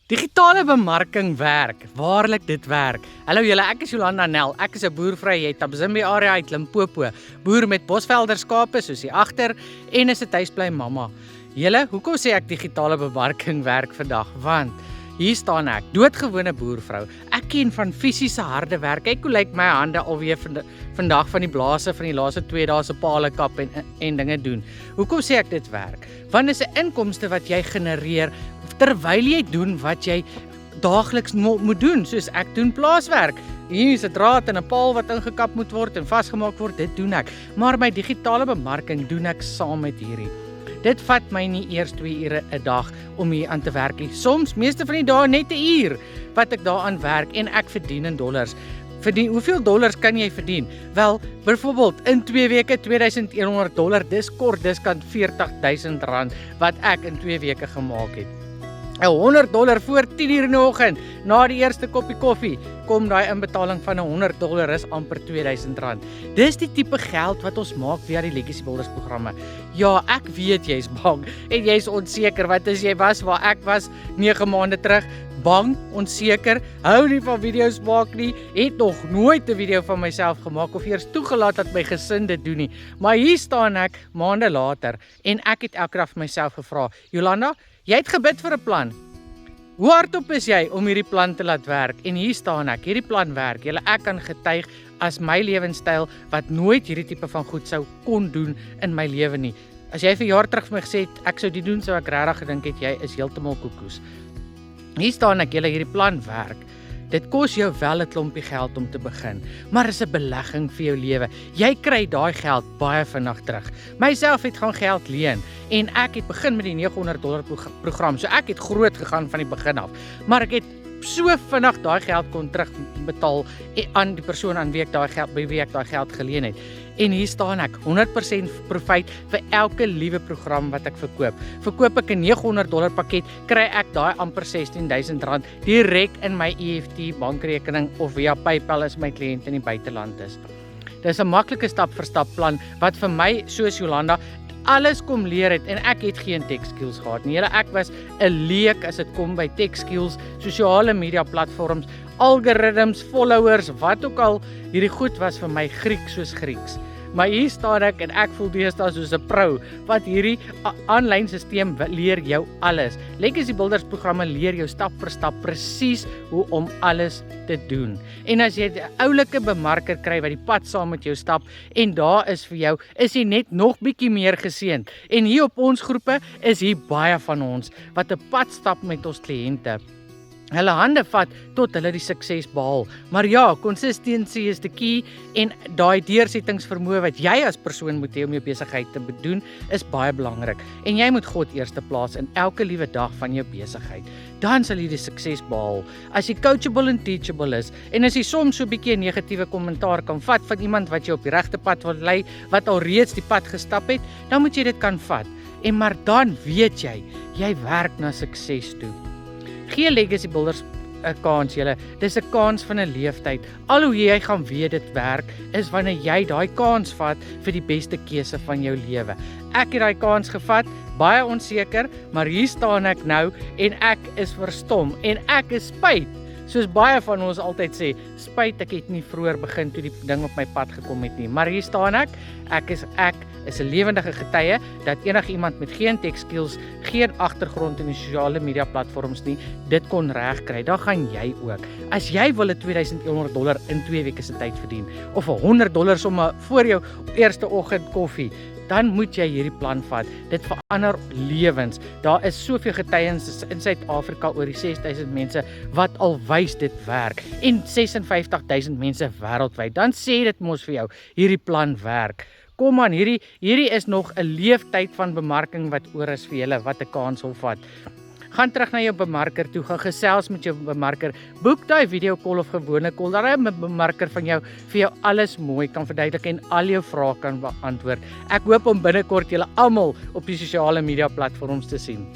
Digitale bemarking werk, waarlik dit werk. Hallo julle, ek is Jolanda Nel, ek is 'n boervrou uit Tabazimbi area uit Limpopo. Boer met bosvelder skape soos hier agter en is 'n tuisbly mamma. Julle, hoekom sê ek digitale bemarking werk vandag? Want hier staan ek, doodgewone boervrou. Ek ken van fisiese harde werk. Kyk hoe lyk my hande alweer vandag van die blaase van die laaste 2 dae se pale kap en dinge doen. Hoekom sê ek dit werk? Want dit is 'n inkomste wat jy genereer terwyl jy doen wat jy daagliks moet doen, soos ek doen plaaswerk. Hier is 'n draad en 'n paal wat ingekap moet word en vasgemaak word, dit doen ek. Maar my digitale bemarking doen ek saam met hierdie. Dit vat my nie eers 2 ure 'n dag om hier aan te werk nie. Soms, meeste van die dae net 'n uur wat ek daaraan werk en ek verdien in dollars. Hoeveel dollars kan jy verdien? Wel, byvoorbeeld in 2 weke $2100, dis kort, dis kan R40,000 wat ek in 2 weke gemaak het. $100 voor 10 uur in die oggend, na die eerste koppie koffie, kom daai inbetaling van $100 is amper R2000. Dis die tipe geld wat ons maak via die Legacy Builders programme. Ja, ek weet jy's bang en jy's onseker. Wat as jy was waar ek was 9 maande terug? Bang, onseker, hou nie van video's maak nie, het nog nooit 'n video van myself gemaak of eers toegelaat dat my gesin dit doen nie. Maar hier staan ek maande later en ek het elke dag vir myself gevra, Jolanda, jy het gebid vir 'n plan. Hoe hardop is jy om hierdie plan te laat werk? En hier staan ek, hierdie plan werk. Julle, ek kan getuig as my lewenstyl wat nooit hierdie tipe van goed sou kon doen in my lewe nie. As jy vir jaar terug vir my gesê het ek sou dit doen, sou ek regtig gedink het jy is heeltemal koekoes. Hier staan ek, julle, hierdie plan werk. Dit kos jou wel 'n klompie geld om te begin, maar is 'n belegging vir jou lewe. Jy kry daai geld baie vinnig terug. Myself het gaan geld leen en ek het begin met die $900 program. So ek het groot gegaan van die begin af. Maar ek het so vinnig daai geld kon terugbetaal aan die persoon aan wie ek daai geld geleen het. En hier staan ek, 100% profiet vir elke liewe program wat ek verkoop. Verkoop ek 'n $900 pakket, kry ek daai amper R16,000 direk in my EFT bankrekening of via PayPal as my kliënt in die buiteland is. Dis 'n maklike stap vir stap plan wat vir my soos Jolanda alles kom leer het en ek het geen tech skills gehad nie. Ek was 'n leek as dit kom by tech skills, sosiale media platforms, algoritmes, followers, wat ook al. Hierdie goed was vir my Grieks soos Grieks. Maar hier staan ek en ek voel deesdae soos 'n pro wat hierdie aanlyn stelsel leer jou alles. Legacy Builders programme leer jou stap vir stap presies hoe om alles te doen. En as jy 'n oulike bemarker kry wat die pad saam met jou stap en daar is vir jou, is jy net nog bietjie meer geseënd. En hier op ons groepe is hier baie van ons wat 'n pad stap met ons kliënte. Hulle hande vat tot hulle die sukses behaal. Maar ja, consistency is die key en daai deursettingsvermoë wat jy as persoon moet hê om jou besigheid te doen, is baie belangrik. En jy moet God eerste plaas in elke liewe dag van jou besigheid. Dan sal jy die sukses behaal. As jy coachable en teachable is en as jy soms so 'n bietjie 'n negatiewe kommentaar kan vat van iemand wat jou op die regte pad wil lei, wat al reeds die pad gestap het, dan moet jy dit kan vat. Maar dan weet jy werk na sukses toe. Gee Legacy Builders 'n kans, julle. Dis 'n kans van 'n leeftyd. Al hoe jy gaan weet dit werk, is wanneer jy daai kans vat vir die beste keuse van jou lewe. Ek het daai kans gevat, baie onseker, maar hier staan ek nou en ek is verstom en ek is spyt. Soos baie van ons altyd sê, spyt ek het nie vroeër begin toe die ding op my pad gekom het nie. Maar hier staan ek is 'n lewendige getuie dat enigiemand met geen tech skills, geen agtergrond in die sosiale media platforms nie, dit kon regkry. Dan gaan jy ook. As jy wil 'n $2100 in 2 weke se tyd verdien of $100 sommer voor jou eerste oggend koffie, dan moet jy hierdie plan vat. Dit verander lewens. Daar is soveel getuiens in Suid-Afrika oor die 6000 mense wat al wys dit werk en 56,000 mense wêreldwyd. Dan sê dit mos vir jou, hierdie plan werk. Kom aan, hierdie is nog 'n leeftyd van bemarking wat oor is vir julle wat 'n kans wil vat. Gaan terug na jou bemarker toe, gaan gesels met jou bemarker, boek daai video call of gewone call, dat hy 'n bemarker van jou vir jou alles mooi kan verduidelik en al jou vrae kan beantwoord. Ek hoop om binnekort julle almal op die sosiale media platforms te sien.